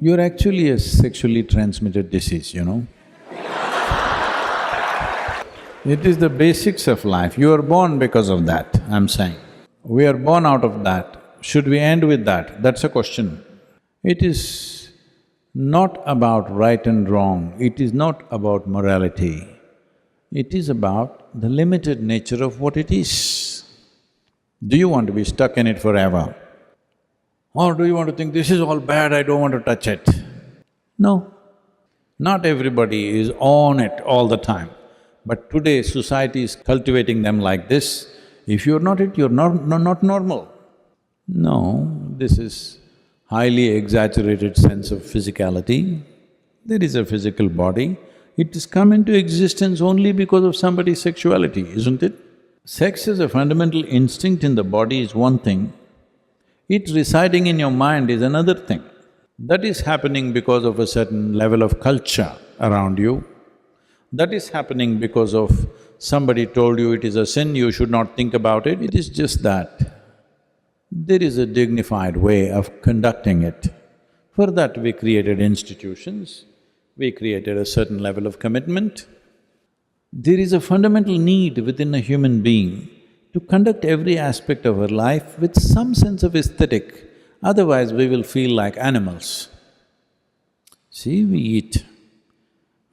You're actually a sexually transmitted disease, you know. It is the basics of life. You are born because of that, I'm saying. We are born out of that. Should we end with that? That's a question. It is not about right and wrong, it is not about morality. It is about the limited nature of what it is. Do you want to be stuck in it forever? Or do you want to think, this is all bad, I don't want to touch it? No. Not everybody is on it all the time. But today society is cultivating them like this. If you're not it, you're not normal. No, this is highly exaggerated sense of physicality. There is a physical body. It has come into existence only because of somebody's sexuality, isn't it? Sex as a fundamental instinct in the body is one thing. It residing in your mind is another thing. That is happening because of a certain level of culture around you. That is happening because of somebody told you it is a sin, you should not think about it. It is just that there is a dignified way of conducting it. For that we created institutions, we created a certain level of commitment. There is a fundamental need within a human being to conduct every aspect of our life with some sense of aesthetic, otherwise we will feel like animals. See, we eat.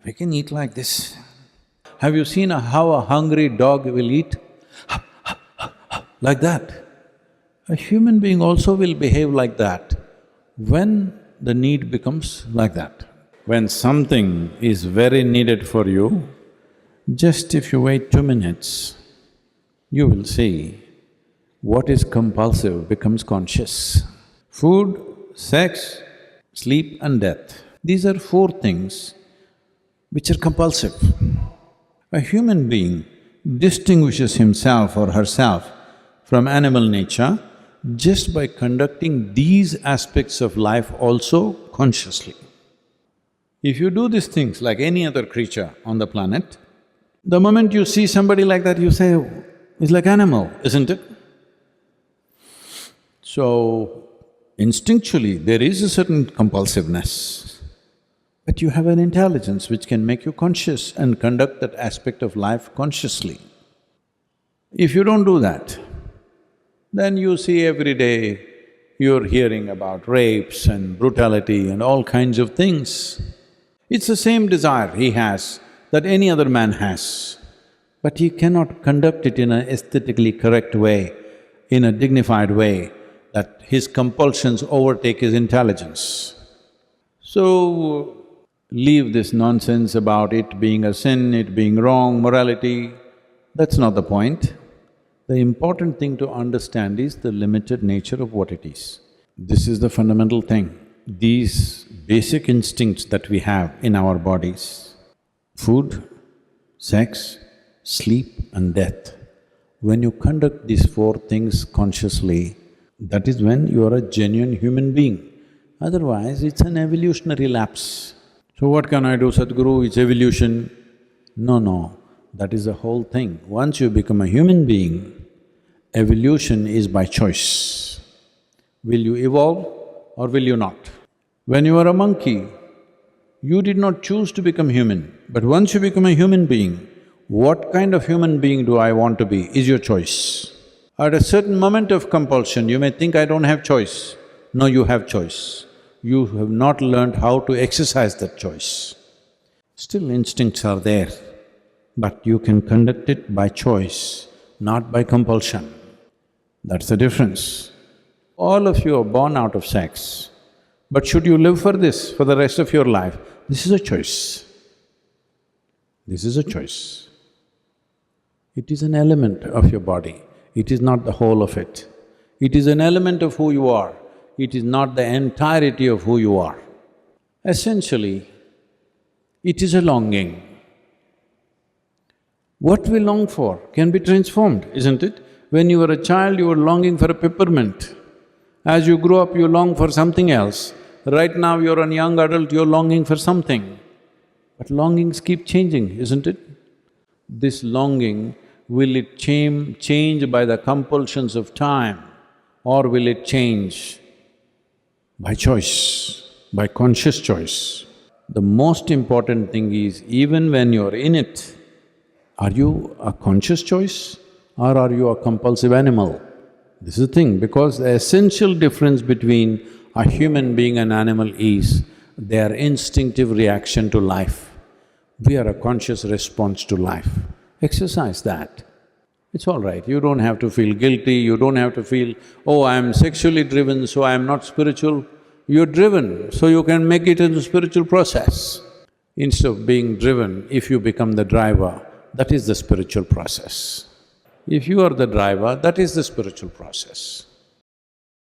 We can eat like this. Have you seen how a hungry dog will eat? Like that. A human being also will behave like that when the need becomes like that. When something is very needed for you, just if you wait 2 minutes, you will see what is compulsive becomes conscious. Food, sex, sleep and death. These are 4 things which are compulsive. A human being distinguishes himself or herself from animal nature just by conducting these aspects of life also consciously. If you do these things like any other creature on the planet, the moment you see somebody like that, you say, oh, it's like animal, isn't it? So, instinctually, there is a certain compulsiveness, but you have an intelligence which can make you conscious and conduct that aspect of life consciously. If you don't do that, then you see every day you're hearing about rapes and brutality and all kinds of things. It's the same desire he has that any other man has, but he cannot conduct it in an aesthetically correct way, in a dignified way, that his compulsions overtake his intelligence. So, leave this nonsense about it being a sin, it being wrong, morality, that's not the point. The important thing to understand is the limited nature of what it is. This is the fundamental thing. These basic instincts that we have in our bodies, food, sex, sleep and death, when you conduct these 4 things consciously, that is when you are a genuine human being. Otherwise, it's an evolutionary lapse. So what can I do, Sadhguru? It's evolution. No, that is the whole thing. Once you become a human being, evolution is by choice. Will you evolve or will you not? When you were a monkey, you did not choose to become human, but once you become a human being, what kind of human being do I want to be is your choice. At a certain moment of compulsion, you may think, I don't have choice. No, you have choice. You have not learned how to exercise that choice. Still instincts are there, but you can conduct it by choice, not by compulsion. That's the difference. All of you are born out of sex, but should you live for this for the rest of your life? This is a choice. This is a choice. It is an element of your body, it is not the whole of it. It is an element of who you are, it is not the entirety of who you are. Essentially, it is a longing. What we long for can be transformed, isn't it? When you were a child, you were longing for a peppermint. As you grow up, you long for something else. Right now, you're a young adult, you're longing for something. But longings keep changing, isn't it? This longing, will it change by the compulsions of time or will it change by choice? by conscious choice. The most important thing is, even when you're in it, are you a conscious choice or are you a compulsive animal? This is the thing, because the essential difference between a human being and animal is their instinctive reaction to life. We are a conscious response to life. Exercise that. It's all right, you don't have to feel guilty, you don't have to feel, oh, I'm sexually driven, so I'm not spiritual. You're driven, so you can make it into a spiritual process. Instead of being driven, if you become the driver, that is the spiritual process. If you are the driver, that is the spiritual process.